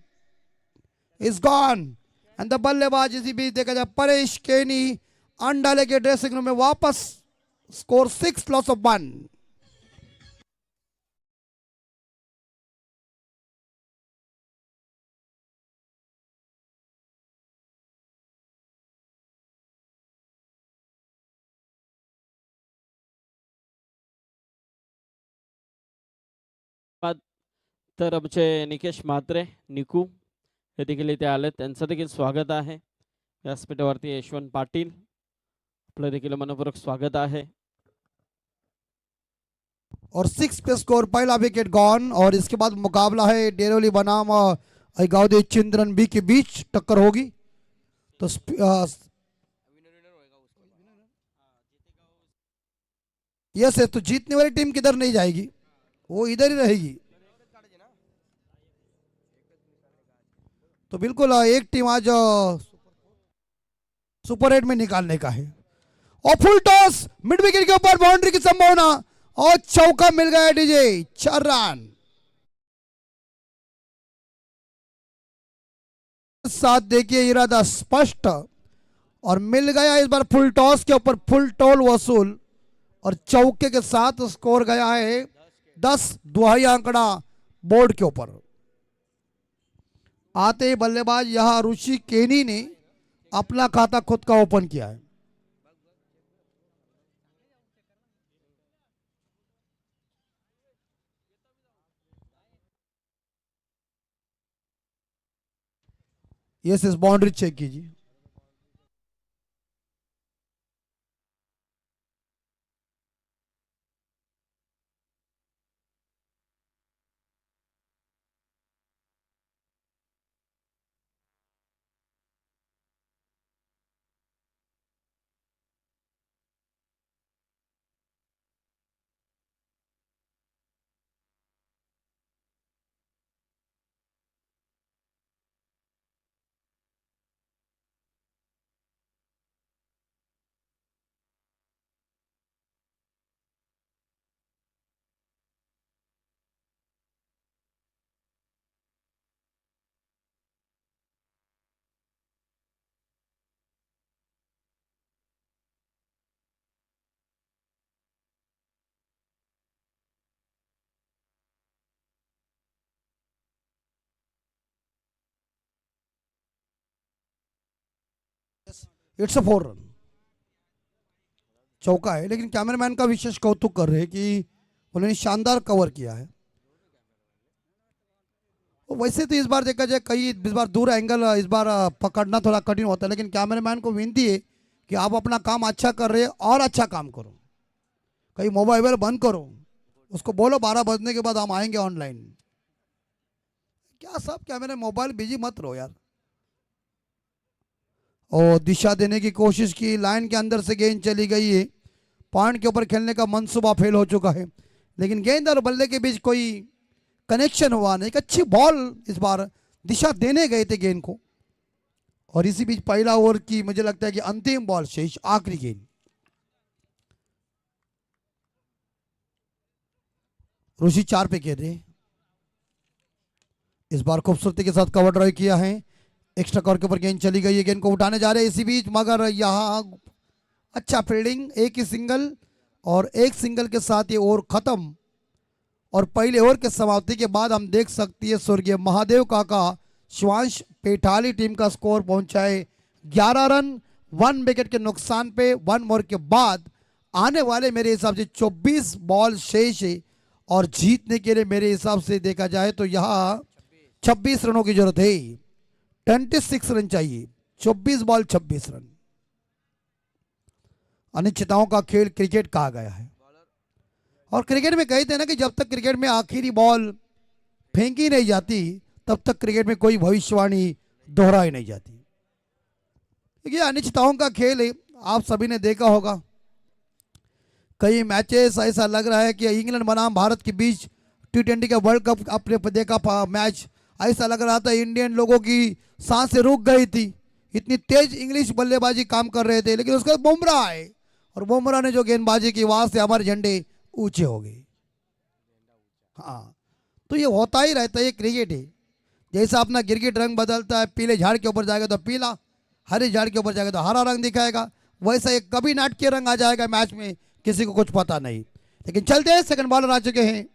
C: is gone. End the बल्लेबाज इसी बीच देखा जाए परेश केनी अंडा लेके ड्रेसिंग रूम में वापस. Score 6, loss of 1.
A: तर आमचे निकेश म्हात्रे निकू हे देखील इथे आले, त्यांचं देखील स्वागत आहे. व्यासपीठावरती यशवंत पाटील, आपलं देखील मनपूर्वक स्वागत आहे.
C: और 6 पे स्कोर, पहला विकेट गॉन. और इसके बाद मुकाबला है डेरोली बनाम गाउदे चिंद्रन बी के बीच टक्कर होगी. तो यस है, तो जीतने वाली टीम किधर नहीं जाएगी, वो इधर ही रहेगी. तो बिल्कुल एक टीम आज सुपर 8 में निकालने का है. और फुल टॉस मिड विकेट के ऊपर, बाउंड्री की संभावना और चौका मिल गया डीजे. 4 रन. साथ देखिए इरादा स्पष्ट और मिल गया इस बार फुल टॉस के ऊपर फुल टॉल वसूल और चौके के साथ स्कोर गया है 10. दुहाई आंकड़ा बोर्ड के ऊपर. आते ही बल्लेबाज यहां ऋषि केनी ने अपना खाता खुद का ओपन किया है. यस इस बाउंड्री चेक कीजिए. इट्स अ 4 रन, चौका है। लेकिन कैमरामैन का विशेष कौतुक कर रहे हैं कि उन्होंने शानदार कवर किया है। वैसे तो इस बार देखा जाए कई इस बार दूर एंगल इस बार पकड़ना थोड़ा कठिन होता है, लेकिन कैमरामैन को विनती है कि आप अपना काम अच्छा कर रहे हैं और अच्छा काम करो, कहीं मोबाइल बंद करो, उसको बोलो 12 बजने के बाद हम आएंगे ऑनलाइन। क्या सब कैमरे मोबाइल बिजी मत रहो यार। और दिशा देने की कोशिश की, लाइन के अंदर से गेंद चली गई है, पॉइंट के ऊपर खेलने का मंसूबा फेल हो चुका है, लेकिन गेंद और बल्ले के बीच कोई कनेक्शन हुआ नहीं। एक अच्छी बॉल इस बार दिशा देने गए थे गेंद को, और इसी बीच पहला ओवर की मुझे लगता है कि अंतिम बॉल शेष, आखिरी गेंद। ऋषि 4 पे खेल रहे, इस बार खूबसूरती के साथ कवर ड्राइव किया है, एक्स्ट्रा कवर के ऊपर गेंद चली गई है, गेंद को उठाने जा रहे हैं इसी बीच, मगर यहाँ अच्छा फील्डिंग, एक ही सिंगल, और एक सिंगल के साथ ये ओवर खत्म। और पहले ओवर के समाप्ति के बाद हम देख सकती है स्वर्गीय महादेव काका शिवांश पेठाली टीम का स्कोर पहुंचा है 11 रन 1 विकेट के नुकसान पे 1 ओवर के बाद। आने वाले मेरे हिसाब से 24 बॉल शेष है, और जीतने के लिए मेरे हिसाब से देखा जाए तो यहाँ 26 रनों की जरूरत है, 26 रन चाहिए, 24 बॉल 26 रन। अनिश्चितताओं का खेल क्रिकेट कहा गया है, और क्रिकेट में कहते हैं ना कि जब तक क्रिकेट में आखिरी बॉल फेंकी नहीं जाती तब तक क्रिकेट में कोई भविष्यवाणी दोहराई नहीं जाती। ये अनिश्चितताओं का खेल है, आप सभी ने देखा होगा कई मैचेस ऐसा लग रहा है कि इंग्लैंड बनाम भारत के बीच T20 का वर्ल्ड कप आपने देखा मैच, ऐसा लग रहा था इंडियन लोगों की सांसें रुक गई थी, इतनी तेज इंग्लिश बल्लेबाजी काम कर रहे थे, लेकिन उसके बाद बुमराह आए और बुमराह ने जो गेंदबाजी की वहां से हमारे झंडे ऊंचे हो गए। हाँ, तो ये होता ही रहता है, ये क्रिकेट है। जैसा अपना क्रिकेट रंग बदलता है, पीले झाड़ के ऊपर जाएगा तो पीला, हरे झाड़ के ऊपर जाएगा तो हरा रंग दिखाएगा, वैसा एक कभी नाटकीय रंग आ जाएगा मैच में, किसी को कुछ पता नहीं। लेकिन चलते हैं, सेकंड बॉलर आ चुके हैं,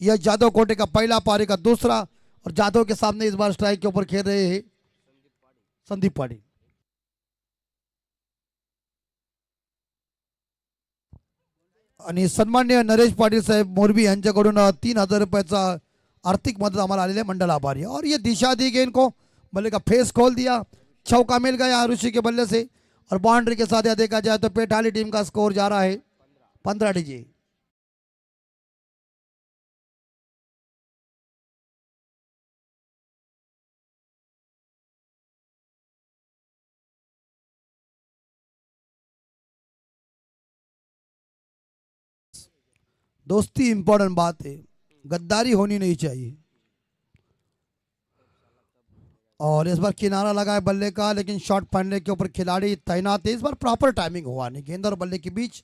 C: यह जादव कोटे का पहला, पारी का दूसरा, और जादव के सामने इस बार स्ट्राइक के ऊपर खेल रहे हैं संदीप पाटिल। आणि सन्मान्य नरेश पाटील साहेब मोरबी यांच्याकडून 3000 रुपयाचा आर्थिक मदत आम्हाला आलेले, मंडल आभारी है। और ये दिशा दी गेंद को, बल्ले का फेस खोल दिया, चौका मिल गया ऋषि के बल्ले से, और बाउंड्री के साथ यह देखा जाए तो पेठाली टीम का स्कोर जा रहा है 15 डीजे। दोस्ती इंपॉर्टेंट बात है, गद्दारी होनी नहीं चाहिए। और इस बार किनारा लगा है बल्ले का, लेकिन शॉट फाड़ने के ऊपर खिलाड़ी तैनात है। इस बार प्रॉपर टाइमिंग हुआ नहीं गेंद और बल्ले के बीच,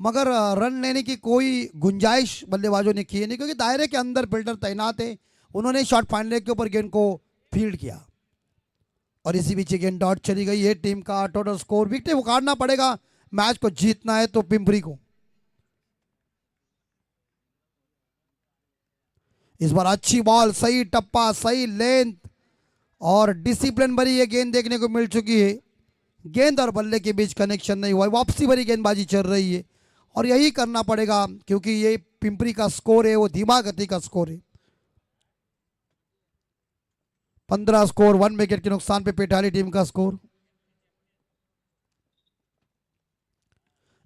C: मगर रन लेने की कोई गुंजाइश बल्लेबाजों ने की नहीं, क्योंकि दायरे के अंदर फील्डर तैनात है, उन्होंने शॉट फाड़ने के ऊपर गेंद को फील्ड किया। और इसी बीच गेंद डॉट चली गई है। टीम का टोटल स्कोर, विकेट उखाड़ना पड़ेगा, मैच को जीतना है तो पिंपरी को। इस बार अच्छी बॉल, सही टप्पा, सही लेंथ और डिसिप्लिन भरी ये गेंद देखने को मिल चुकी है। गेंद और बल्ले के बीच कनेक्शन नहीं हुआ, वापसी भरी गेंदबाजी चल रही है, और यही करना पड़ेगा क्योंकि ये पिंपरी का स्कोर है, वो धीमा गति का स्कोर है। 15 स्कोर, 1 विकेट के नुकसान पे पेठाली टीम का स्कोर।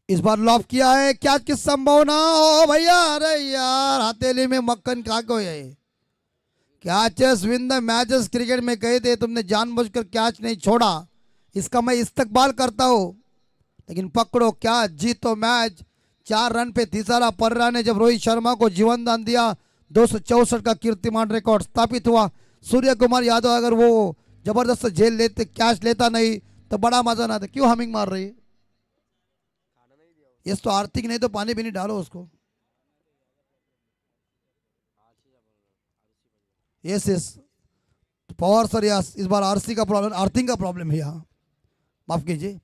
C: इस बार लॉफ किया है, कैच की संभावना, ओ भैया, अरे यार हथेली में मक्खन खा को है। Catches win the matches, cricket में कहे थे तुमने जानबूझकर कैच नहीं छोड़ा, इसका मैं इस्तकबाल करता हूं, लेकिन पकड़ो कैच, जीतो मैच। 4 रन पे तीसरा पर्रा ने जब रोहित शर्मा को जीवन दान दिया, 264 का कीर्तिमान रिकॉर्ड स्थापित हुआ। सूर्य कुमार यादव अगर वो जबरदस्त झेल लेते, कैच लेता नहीं तो बड़ा मजा ना था। क्यों हमिंग मार रही है? यस तो आर्थिक नहीं तो पानी भी नहीं डालो उसको। Yes yes Pawar sir, yes इस बार आरसी का प्रॉब्लम, अर्थिंग का प्रॉब्लम है यहाँ, माफ कीजिए।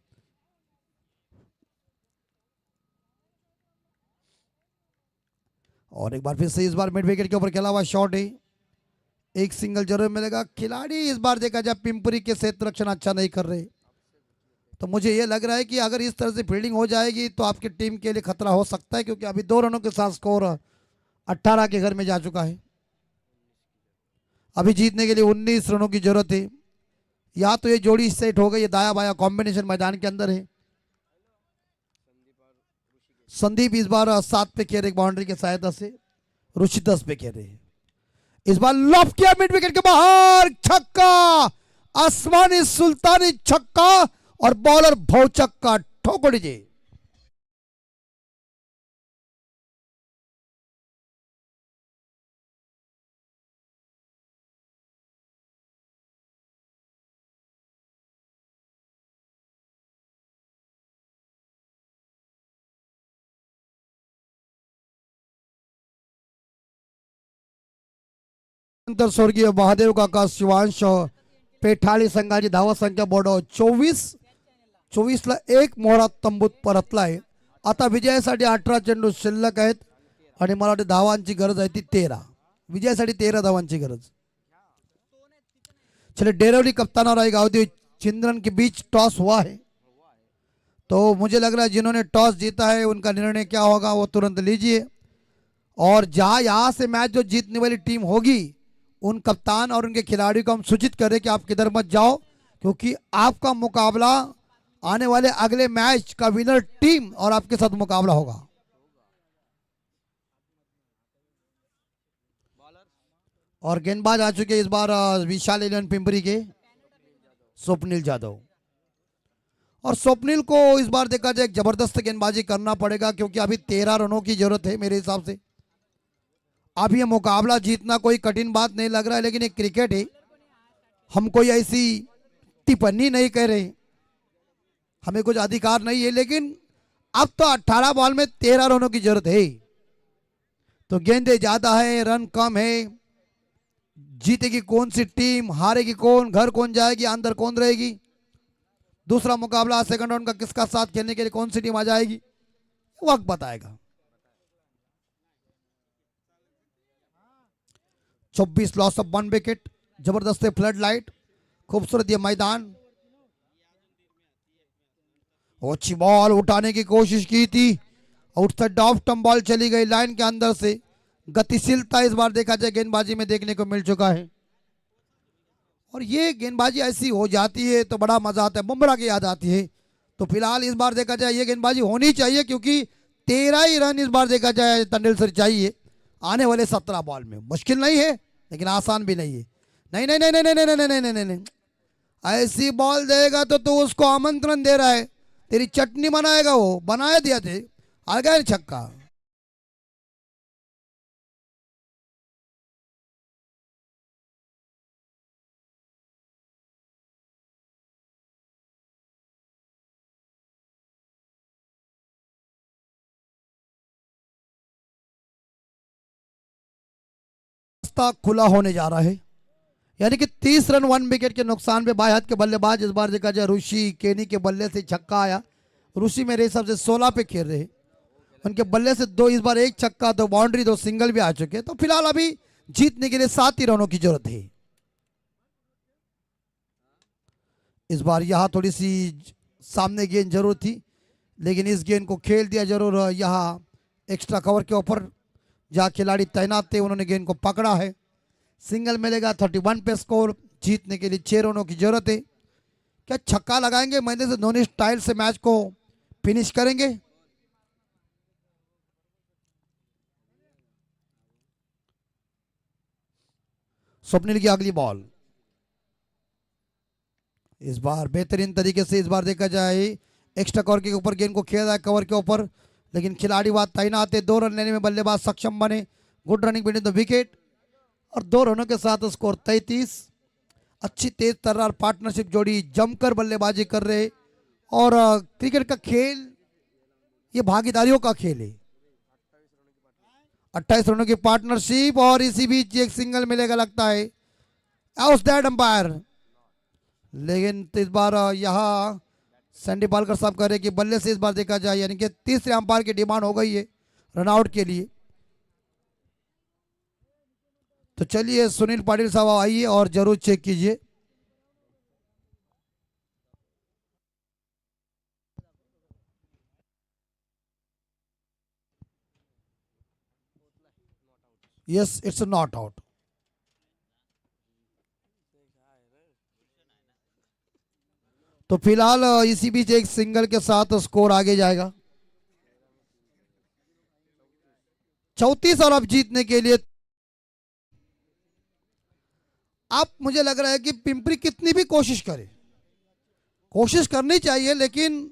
C: और एक बार फिर से इस बार मिड विकेट के ऊपर खेला हुआ शॉट है, एक सिंगल जरूर मिलेगा। खिलाड़ी इस बार देखा जाए पिंपरी के क्षेत्र रक्षण अच्छा नहीं कर रहे, तो मुझे ये लग रहा है कि अगर इस तरह से फील्डिंग हो जाएगी तो आपकी टीम के लिए खतरा हो सकता है, क्योंकि अभी 2 रनों के साथ स्कोर 18 के घर में जा चुका है। अभी जीतने के लिए 19 रनों की जरूरत है। या तो ये जोड़ी सेट हो गई, ये दाया बाया कॉम्बिनेशन मैदान के अंदर है। संदीप इस बार 7 पे खेल रहे बाउंड्री की सहायता से, ऋषि 10 पे खेल रहे हैं। इस बार लॉफ्ट किया मिड विकेट के बाहर, छक्का, आसमानी सुल्तानी छक्का और बॉलर भौचक का ठोकर दीजिए। नंतर स्वर्गीय महादेव काका शिवांश पेठाळी संघाची धावा संख्या बोर्ड 24 ला 1 मोहरा तंबूत परतलाय। आता विजयासाठी 18 चेंडू शिल्लक आहेत आणि मला वाटतं धावांची गरज आहे ती 13, विजयासाठी 13 धावांची गरज। चलिए डेरवली कप्तान और गावदेव चिंद्रन के बीच टॉस हुआ है, तो मुझे लग रहा है जिन्होंने टॉस जीता है उनका निर्णय क्या होगा वो तुरंत लीजिए। और जहां यहां से मैच जो जीतने वाली टीम होगी उन कप्तान और उनके खिलाड़ियों को हम सूचित करें कि आप किधर मत जाओ, क्योंकि आपका मुकाबला आने वाले अगले मैच का विनर टीम और आपके साथ मुकाबला होगा। और गेंदबाज आ चुके इस बार विशाल 11 पिंपरी के स्वप्निल जाधव। और स्वप्निल को इस बार देखा जाए जबरदस्त गेंदबाजी करना पड़ेगा, क्योंकि अभी 13 रनों की जरूरत है मेरे हिसाब से। अब ये मुकाबला जीतना कोई कठिन बात नहीं लग रहा है, लेकिन ये क्रिकेट है, हम कोई ऐसी टिप्पणी नहीं कर रहे, हमें कुछ अधिकार नहीं है। लेकिन अब तो 18 बॉल में 13 रनों की जरूरत है, तो गेंदे ज्यादा है, रन कम है। जीतेगी कौन सी टीम, हारेगी कौन, घर कौन जाएगी, अंदर कौन रहेगी, दूसरा मुकाबला सेकंड राउंड का किसका साथ खेलने के लिए कौन सी टीम आ जाएगी, वक्त बताएगा। 24 लॉस ऑफ 1 विकेट, जबरदस्त फ्लड लाइट, खूबसूरत ये मैदान। अच्छी बॉल उठाने की कोशिश की थी, आउटसाइड ऑफ स्टंप बॉल चली गई लाइन के अंदर से। गतिशीलता इस बार देखा जाए गेंदबाजी में देखने को मिल चुका है, और ये गेंदबाजी ऐसी हो जाती है तो बड़ा मजा आता है, बुमराह की याद आती है। तो फिलहाल इस बार देखा जाए ये गेंदबाजी होनी चाहिए, क्योंकि 13 ही रन इस बार देखा जाए तेंदुलकर चाहिए आने वाले 17 बॉल में। मुश्किल नहीं है लेकिन आसान भी नहीं है। नहीं नहीं नहीं नहीं नहीं नहीं नहीं नहीं नहीं नहीं, ऐसी बॉल देगा तो तू उसको आमंत्रण दे रहा है, तेरी चटनी बनाएगा, वो बनाया दिया थे, आ गया छक्का। खुला होने जा रहा है, यानी कि 30 रन 1 विकेट के नुकसान पे बाएं हाथ के बल्लेबाज इस बार देखा जाए ऋषि केनी के बल्ले से छक्का आया। ऋषि मेरे हिसाब से 16 पे खेल रहे, उनके बल्ले से 2 इस बार 1 छक्का, 2 बाउंड्री, 2 सिंगल भी आ चुके। तो फिलहाल अभी जीतने के लिए 7 ही रनों की जरूरत है। इस बार यहां थोड़ी सी सामने गेंद जरूर थी, लेकिन इस गेंद को खेल दिया जरूर यहां एक्स्ट्रा कवर के ऊपर, जहां खिलाड़ी तैनात थे उन्होंने गेंद को पकड़ा है। सिंगल मिलेगा, 31 पे स्कोर, जीतने के लिए 6 रनों की जरूरत है। क्या छक्का लगाएंगे महेंद्र सिंह धोनी स्टाइल से मैच को फिनिश करेंगे? स्वप्निल की अगली बॉल, इस बार बेहतरीन तरीके से इस बार देखा जाए एक्स्ट्रा कवर के ऊपर गेंद को खेला है, कवर के ऊपर, लेकिन खिलाड़ी वहां तैनात है। 2 रन लेने में बल्लेबाज सक्षम बने। Good running between the wicket, और 2 रनों के साथ स्कोर 33। अच्छी तेज तर्रार पार्टनरशिप जोड़ी जमकर बल्लेबाजी कर रहे, और क्रिकेट का खेल ये भागीदारियों का खेल है। 28 रनों की पार्टनरशिप, और इसी बीच एक सिंगल मिलेगा लगता है, आउट दैट अंपायर। लेकिन इस बार यहाँ सैंडी पालकर साहब कह रहे कि बल्ले से इस बार देखा जाए, यानी कि तीसरे अंपायर की डिमांड हो गई है रनआउट के लिए। तो चलिए सुनील पाटिल साहब आइए और जरूर चेक कीजिए। Yes, it's not out. तो फिलहाल इसी बीच एक सिंगल के साथ स्कोर आगे जाएगा। 34 और अब जीतने के लिए अब मुझे लग रहा है कि पिंपरी कितनी भी कोशिश करे, कोशिश करनी चाहिए, लेकिन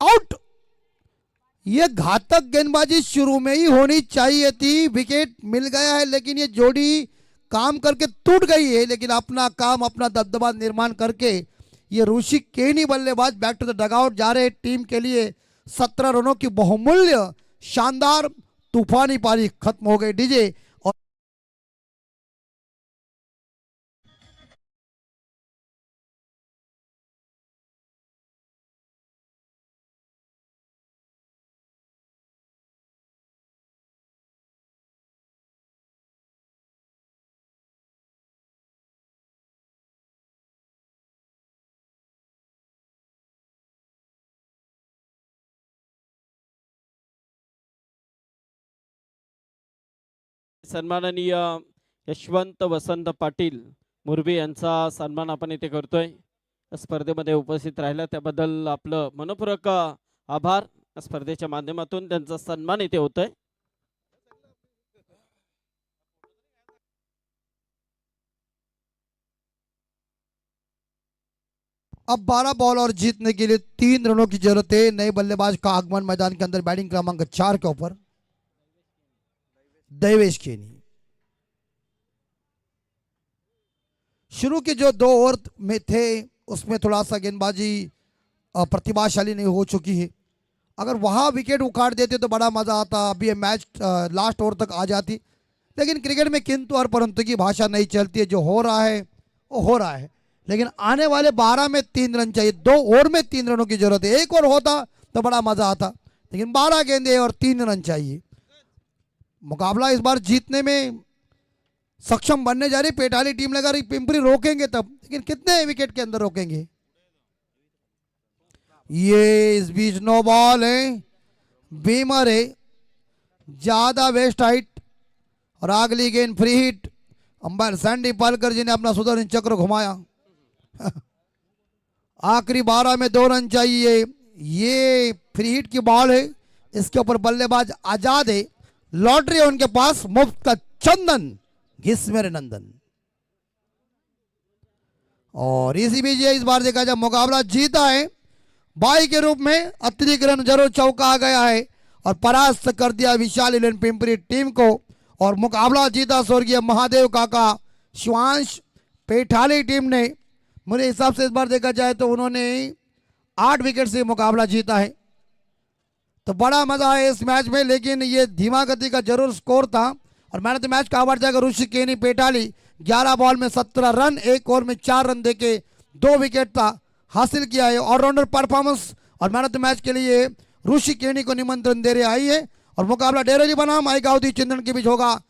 C: आउट। यह घातक गेंदबाजी शुरू में ही होनी चाहिए थी। विकेट मिल गया है, लेकिन ये जोड़ी काम करके टूट गई है, लेकिन अपना काम, अपना दबदबा निर्माण करके ये ऋषि केनी बल्लेबाज बैक टू द डगआउट जा रहे। टीम के लिए 17 रनों की बहुमूल्य शानदार तूफानी पारी खत्म हो गई डीजे। और
A: सन्माननीय यशवंत वसंत पाटील मुरबी यांचा सन्मान आपण इथे करतोय। या स्पर्धेमध्ये उपस्थित राहिला त्याबद्दल आपलं मनपूर्वक आभार। या स्पर्धेच्या माध्यमातून त्यांचा सन्मान इथे होतोय।
C: अब 12 बॉल और जीतने के लिए 3 रनों की जरूरत है। नए बल्लेबाज का आगमन मैदान के अंदर बैटिंग क्रमांक 4 के ऊपर देवेश केनी। शुरू के जो 2 ओवर में थे उसमें थोड़ा सा गेंदबाजी प्रतिभाशाली नहीं हो चुकी है। अगर वहां विकेट उखाड़ देते तो बड़ा मजा आता, अभी ये मैच लास्ट ओवर तक आ जाती। लेकिन क्रिकेट में किंतु और परंतु की भाषा नहीं चलती है। जो हो रहा है वो हो रहा है, लेकिन आने वाले 12 में 3 रन चाहिए। 2 ओवर में 3 रनों की जरूरत है। 1 ओवर होता तो बड़ा मजा आता, लेकिन 12 गेंदे और 3 रन चाहिए। मुकाबला इस बार जीतने में सक्षम बनने जा रही पेटाली टीम। लगा रही पिंपरी रोकेंगे तब, लेकिन कितने विकेट के अंदर रोकेंगे। ये इस बीच नो बॉल है, बीमर है, ज्यादा वेस्ट हाइट और अगली गेंद free hit. Umpire Sandy Palkar ji ने अपना सुदर्शन चक्र घुमाया। आखिरी 12 में 2 रन चाहिए। ये फ्री हिट की बॉल है, इसके ऊपर बल्लेबाज आजाद है। लॉटरी है उनके पास, मुफ्त का चंदन घिस मेरे नंदन। और इसी बीच इस बार देखा जाए मुकाबला जीता है बाई के रूप में। अतिरिक्त रन जरूर चौका आ गया है और परास्त कर दिया विशाल इलेवन पिंपरी टीम को। और मुकाबला जीता स्वर्गीय महादेव काका शिवांश पेठाली टीम ने। मेरे हिसाब से इस बार देखा जाए तो उन्होंने 8 विकेट से मुकाबला जीता है। तो बड़ा मजा है इस मैच में, लेकिन ये धीमा गति का जरूर स्कोर था। और मैन ऑफ द मैच का अवार्ड जाएगा ऋषि केनी पेटाली। 11 बॉल में 17 रन, 1 ओवर में 4 रन देके 2 विकेट था हासिल किया है। ऑलराउंडर परफॉर्मेंस और मैन ऑफ द मैच के लिए ऋषि केनी को निमंत्रण दे रहे आई है। और मुकाबला डेरेली बनाम आई गाउदी चिंदन के बीच होगा।